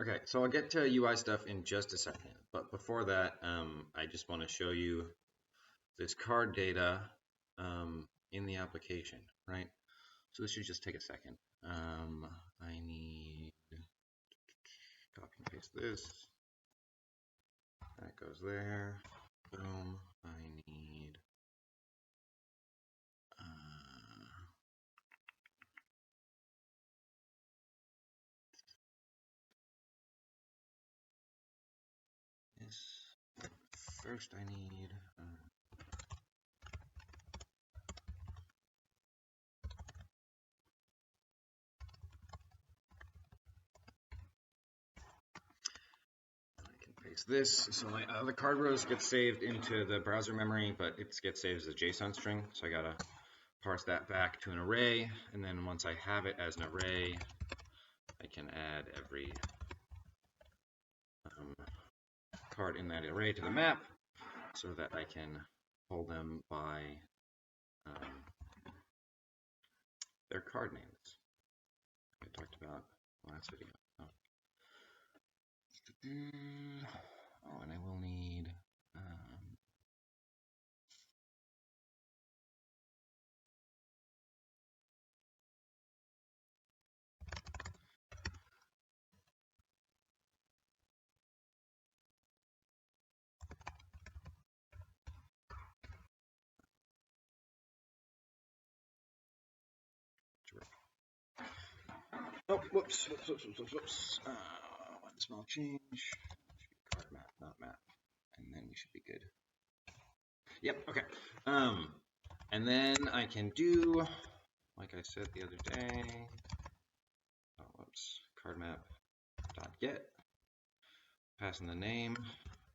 Okay, so I'll get to UI stuff in just a second, but before that, I just want to show you this card data in the application, right? So this should just take a second. I need copy and paste this. That goes there. Boom. I need this. First, I need. This, so my other card rows get saved into the browser memory, but it gets saved as a JSON string, so I gotta parse that back to an array, and then once I have it as an array, I can add every card in that array to the map so that I can pull them by their card names I talked about last video. Oh, and I will need oh, whoops. One small change. Card map, not map, and then we should be good. Yep. Okay. And then I can do, like I said the other day. Oh, whoops. Card map dot get. Passing the name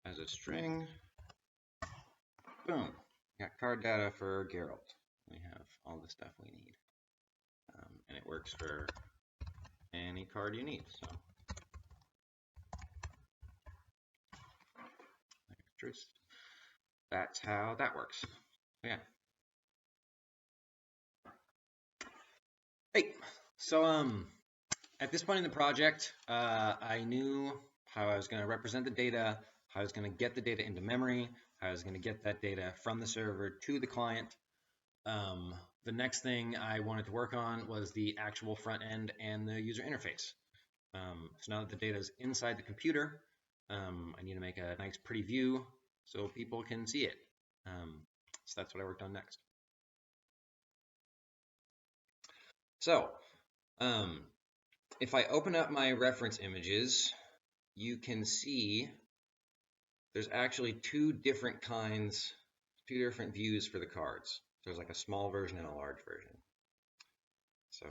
as a string. Boom. Got card data for Geralt. We have all the stuff we need, and it works for any card you need. So. That's how that works. Yeah. Hey, so at this point in the project, I knew how I was going to represent the data, how I was going to get the data into memory, how I was going to get that data from the server to the client. The next thing I wanted to work on was the actual front end and the user interface. So now that the data is inside the computer, I need to make a nice pretty view so people can see it. So that's what I worked on next. So if I open up my reference images, you can see there's actually two different views for the cards. There's like a small version and a large version. So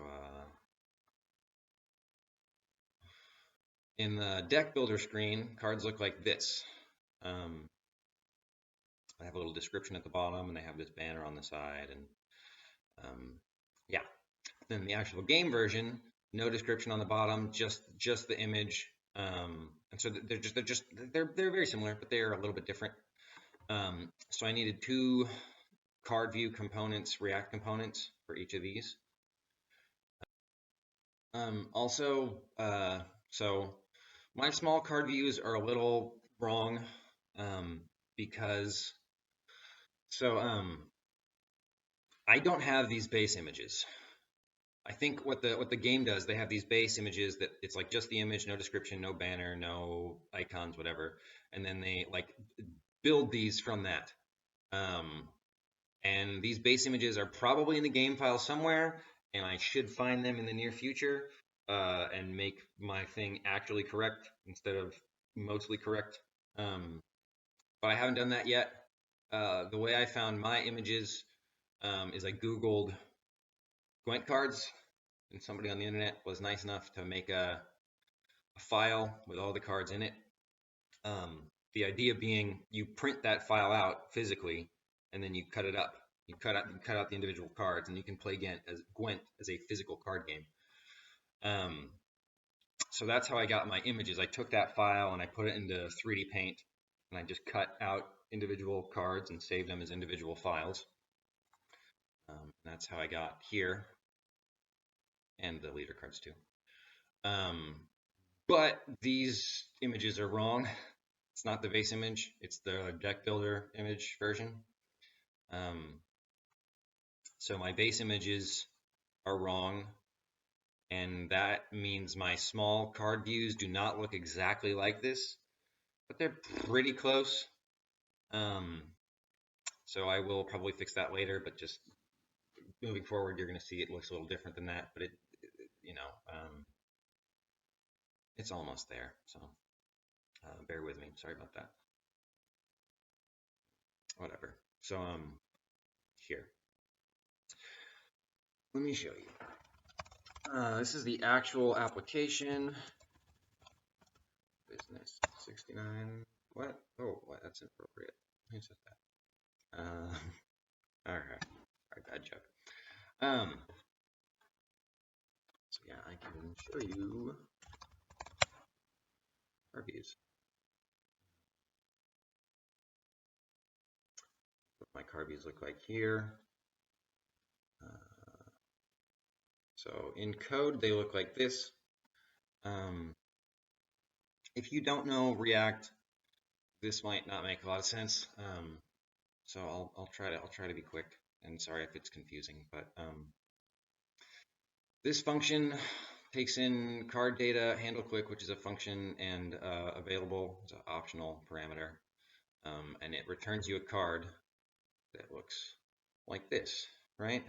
in the deck builder screen, cards look like this. I have a little description at the bottom, and they have this banner on the side, and yeah. Then the actual game version, no description on the bottom, just the image. And so they're very similar, but they're a little bit different. So I needed two card view components, React components for each of these. So my small card views are a little wrong because I don't have these base images. I think what the game does, they have these base images that it's like just the image, no description, no banner, no icons, whatever, and then they like build these from that. And these base images are probably in the game file somewhere, and I should find them in the near future and make my thing actually correct instead of mostly correct. But I haven't done that yet. The way I found my images is I Googled Gwent cards, and somebody on the internet was nice enough to make a file with all the cards in it. The idea being you print that file out physically, and then you cut it up. You cut out the individual cards, and you can play Gwent as a physical card game. So that's how I got my images. I took that file and I put it into 3D Paint, and I just cut out individual cards and saved them as individual files. That's how I got here, and the leader cards too. But these images are wrong. It's not the base image, it's the deck builder image version. So my base images are wrong, and that means my small card views do not look exactly like this, but they're pretty close. So I will probably fix that later, but just moving forward, you're going to see it looks a little different than that, but it's almost there. So bear with me. Sorry about that. Whatever. So here, let me show you. This is the actual application. Business 69. What? Oh, what? That's inappropriate. Who said that? All right. Sorry, bad joke. So yeah, I can show you our views. What my card views look like here. So in code, they look like this. If you don't know React, this might not make a lot of sense. So I'll try to be quick. And sorry if it's confusing, but this function takes in card data, handle click, which is a function, and available is an optional parameter, and it returns you a card that looks like this, right?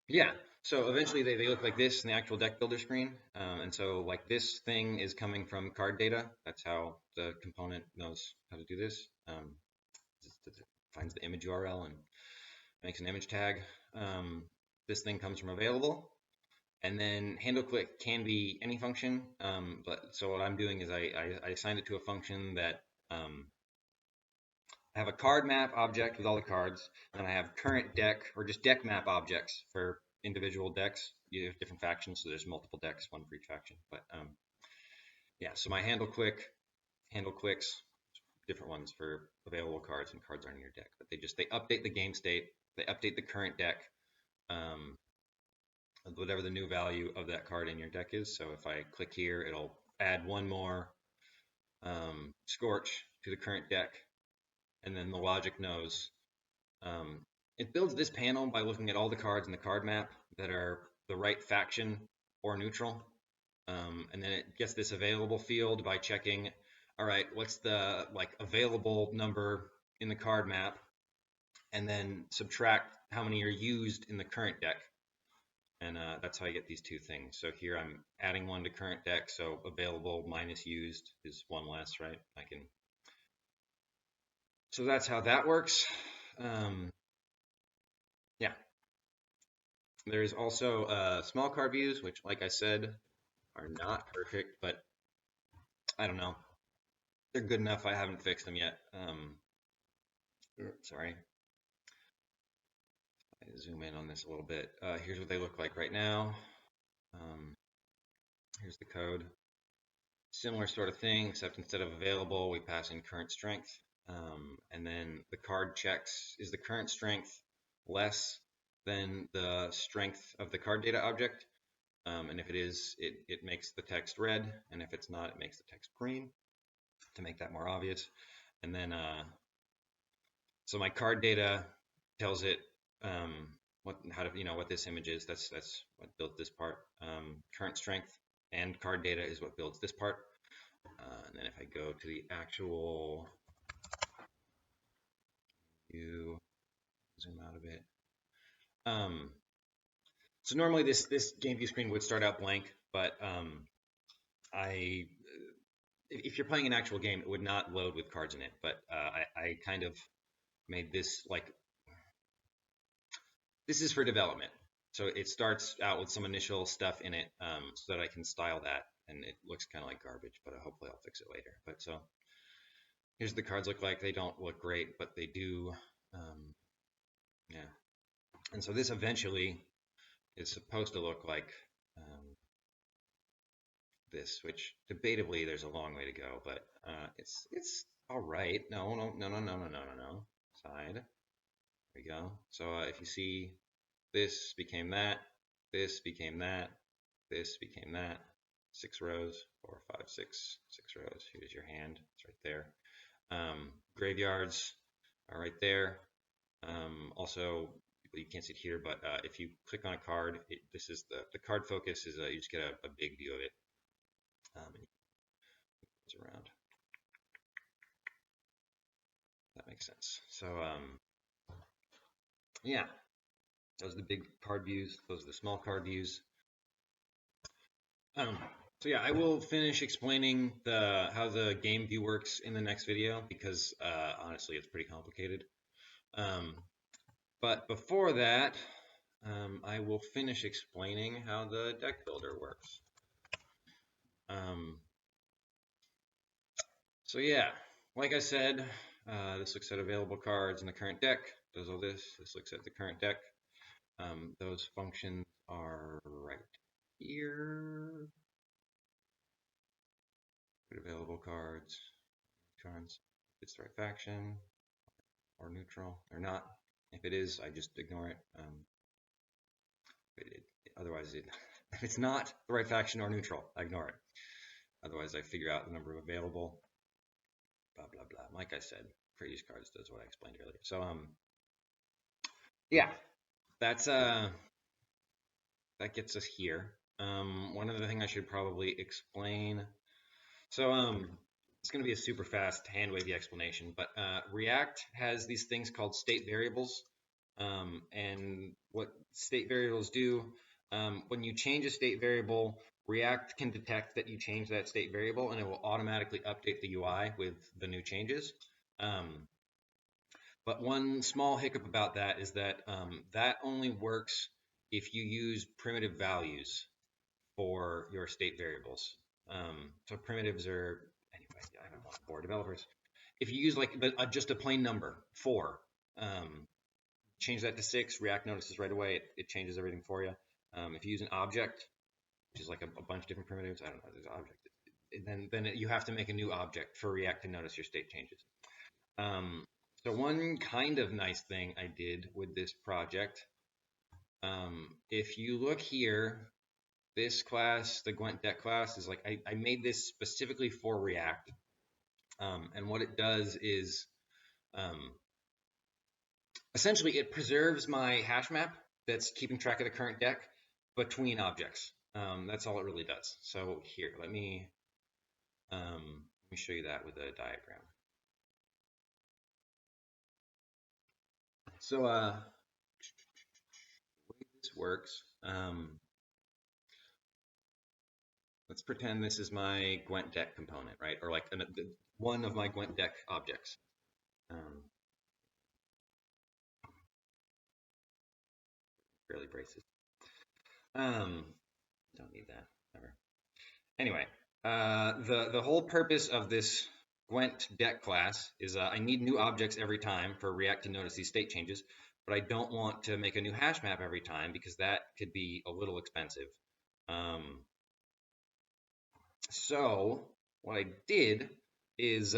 Yeah, so eventually they look like this in the actual deck builder screen. And so like this thing is coming from card data. That's how the component knows how to do this. It finds the image URL and makes an image tag. This thing comes from available. And then handle click can be any function. But so what I'm doing is I assigned it to a function that I have a card map object with all the cards, and I have current deck, or just deck map objects for individual decks. You have different factions, so there's multiple decks, one for each faction. But yeah, so my handle clicks, different ones for available cards, and cards aren't in your deck. But they update the game state, they update the current deck, whatever the new value of that card in your deck is. So if I click here, it'll add one more Scorch to the current deck, and then the logic knows. It builds this panel by looking at all the cards in the card map that are the right faction or neutral. And then it gets this available field by checking, all right, what's the available number in the card map, and then subtract how many are used in the current deck. And that's how I get these two things. So here I'm adding one to current deck, so available minus used is one less, right? So that's how that works. Yeah. There's also small card views, which, like I said, are not perfect, but I don't know. They're good enough. I haven't fixed them yet. Sorry. I zoom in on this a little bit. Here's what they look like right now. Here's the code. Similar sort of thing, except instead of available, we pass in current strength. And then the card checks, is the current strength less than the strength of the card data object? And if it is, it makes the text red, and if it's not, it makes the text green to make that more obvious. And then, so my card data tells it what this image is. That's what built this part. Current strength and card data is what builds this part. And then if I go to the actual view, zoom out a bit. So normally this game view screen would start out blank, but if you're playing an actual game, it would not load with cards in it. But I kind of made this this is for development. So it starts out with some initial stuff in it so that I can style that, and it looks kind of like garbage, but hopefully I'll fix it later. But so here's the cards look like. They don't look great, but they do. Yeah. And so this eventually is supposed to look like this, which debatably there's a long way to go, but it's all right. No, no, no, no, no, no, no, no, no. Side. There we go. So if you see, this became that, this became that, this became that. 6 rows, 4, 5, 6, 6 rows. Here's your hand. It's right there. Graveyards are right there. Also, you can't see it here, but if you click on a card, this is the card focus is you just get a big view of it. And it goes around. That makes sense. So yeah, those are the big card views. Those are the small card views. So yeah, I will finish explaining how the game view works in the next video because honestly, it's pretty complicated. But before that, I will finish explaining how the deck builder works. So yeah, like I said, this looks at available cards in the current deck. Does all this. This looks at the current deck. Those functions are right here. Put available cards. If it's the right faction or neutral. They're not. If it is, I just ignore it. Otherwise, if it's not the right faction or neutral, I ignore it. Otherwise, I figure out the number available. Blah blah blah. Like I said, previous cards does what I explained earlier. So yeah, that's that gets us here. One other thing I should probably explain. So it's going to be a super fast hand wavy explanation, but React has these things called state variables, and what state variables do, when you change a state variable, React can detect that you changed that state variable, and it will automatically update the UI with the new changes. But one small hiccup about that is that that only works if you use primitive values for your state variables. So primitives are, anyway, I don't want to bore developers. If you use like just a plain number, 4, change that to 6, React notices right away, it changes everything for you. If you use an object, which is like a bunch of different primitives, I don't know, there's an object, then you have to make a new object for React to notice your state changes. So one kind of nice thing I did with this project, if you look here, this class, the gwent deck class, is like I made this specifically for React, and what it does is essentially it preserves my hash map that's keeping track of the current deck between objects. That's all it really does. So here, let me show you that with a diagram. So the way this works, let's pretend this is my gwent deck component, right? Or like one of my gwent deck objects. Fairly braces. Don't need that. Never. Anyway, the whole purpose of this gwent deck class is I need new objects every time for React to notice these state changes, but I don't want to make a new hash map every time because that could be a little expensive. So what I did is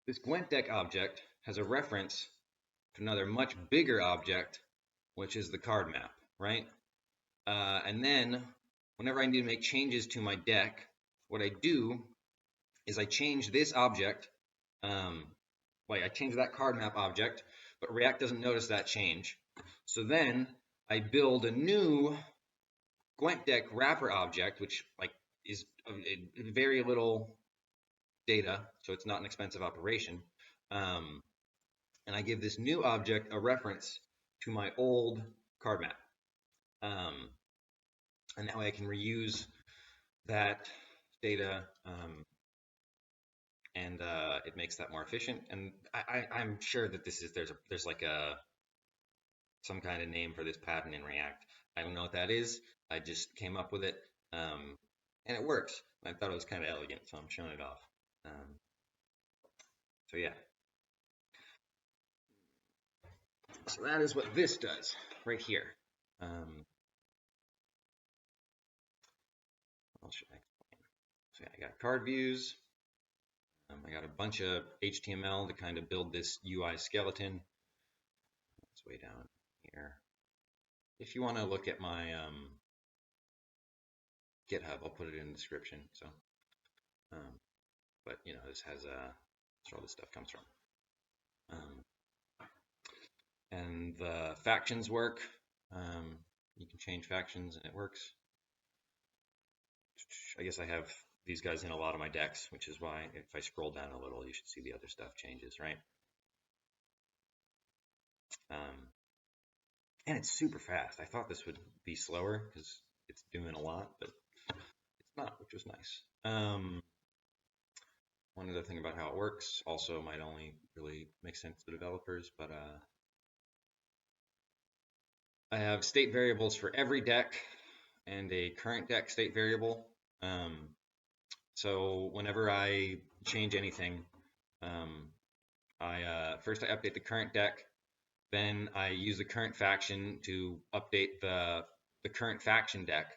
this gwent deck object has a reference to another much bigger object, which is the card map, right? And then whenever I need to make changes to my deck, what I do is I change this object, I change that card map object, but React doesn't notice that change. So then I build a new gwent deck wrapper object, which is very little data, so it's not an expensive operation. And I give this new object a reference to my old card map. And that way I can reuse that data, and it makes that more efficient. And I'm sure that there's like some kind of name for this pattern in React. I don't know what that is. I just came up with it, and it works. I thought it was kind of elegant, so I'm showing it off. So yeah. So that is what this does right here. So yeah, I got card views. I got a bunch of HTML to kind of build this UI skeleton. It's way down here. If you want to look at my GitHub, I'll put it in the description. So, but you know, this has that's where all this stuff comes from. And the factions work. You can change factions and it works. I guess I have these guys in a lot of my decks, which is why if I scroll down a little, you should see the other stuff changes, right? And it's super fast. I thought this would be slower because it's doing a lot, but it's not, which was nice. One other thing about how it works also might only really make sense to developers, but I have state variables for every deck and a current deck state variable. So whenever I change anything, first I update the current deck, then I use the current faction to update the current faction deck,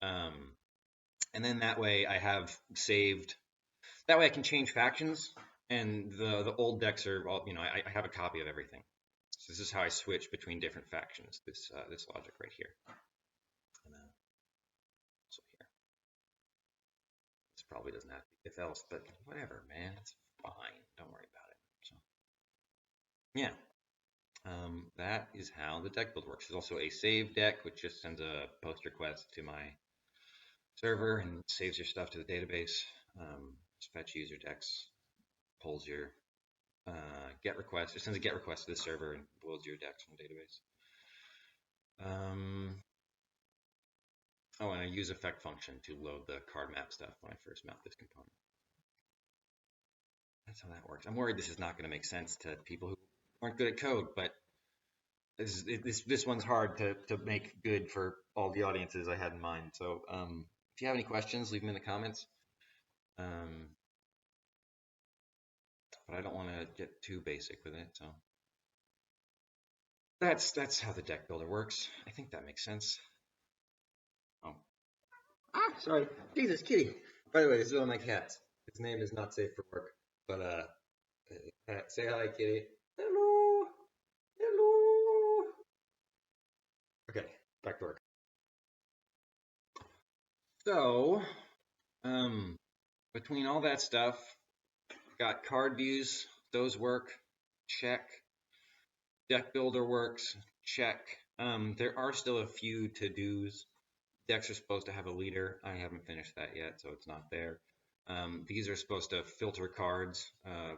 and then that way I have saved. That way I can change factions, and the old decks are all, you know, I have a copy of everything. So this is how I switch between different factions. This logic right here. And, so here. This probably doesn't have to be if else, but whatever, man, it's fine. Don't worry about it. So yeah. That is how the deck build works. There's also a save deck, which just sends a post request to my server and saves your stuff to the database. Just fetch user decks, pulls your get request, it sends a get request to the server and pulls your decks from the database. Oh, and I use effect function to load the card map stuff when I first mount this component. That's how that works. I'm worried this is not going to make sense to people who aren't good at code, but this one's hard to make good for all the audiences I had in mind. So if you have any questions, leave them in the comments. But I don't want to get too basic with it. So that's how the deck builder works. I think that makes sense. Oh, sorry, Jesus, kitty. By the way, this is one of my cats. His name is not safe for work, but say hi, kitty. Hello, hello. Okay, back to work. So, between all that stuff, got card views, those work, check. Deck builder works, check. There are still a few to-dos. Decks are supposed to have a leader. I haven't finished that yet, so it's not there. These are supposed to filter cards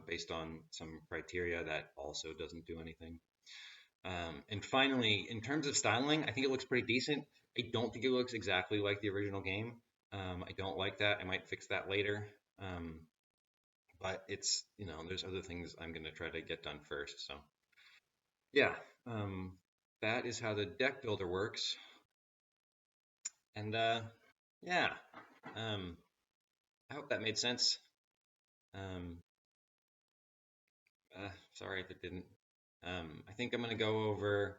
based on some criteria that also doesn't do anything. And finally, in terms of styling, I think it looks pretty decent. I don't think it looks exactly like the original game. I don't like that. I might fix that later. But it's, you know, there's other things I'm going to try to get done first. So yeah, that is how the deck builder works. And yeah, I hope that made sense. Sorry if it didn't. I think I'm going to go over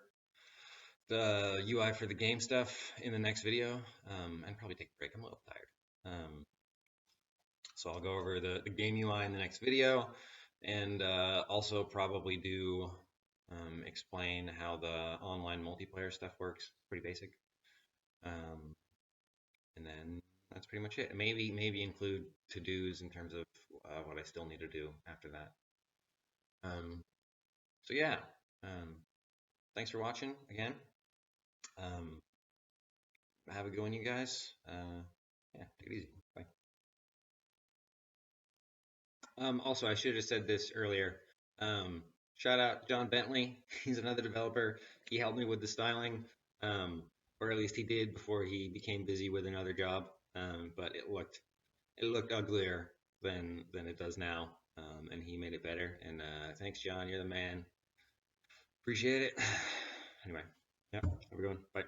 the UI for the game stuff in the next video, and probably take a break. I'm a little tired. So I'll go over the game UI in the next video, and also probably do explain how the online multiplayer stuff works. Pretty basic. And then that's pretty much it. Maybe include to-dos in terms of what I still need to do after that. So yeah, thanks for watching again. Have a good one, you guys. Yeah, take it easy. Bye. Also, I should have said this earlier. Shout out John Bentley. He's another developer. He helped me with the styling, or at least he did before he became busy with another job. But it looked uglier than it does now, and he made it better. And thanks, John. You're the man. Appreciate it. Anyway, yeah, have a good one. Bye.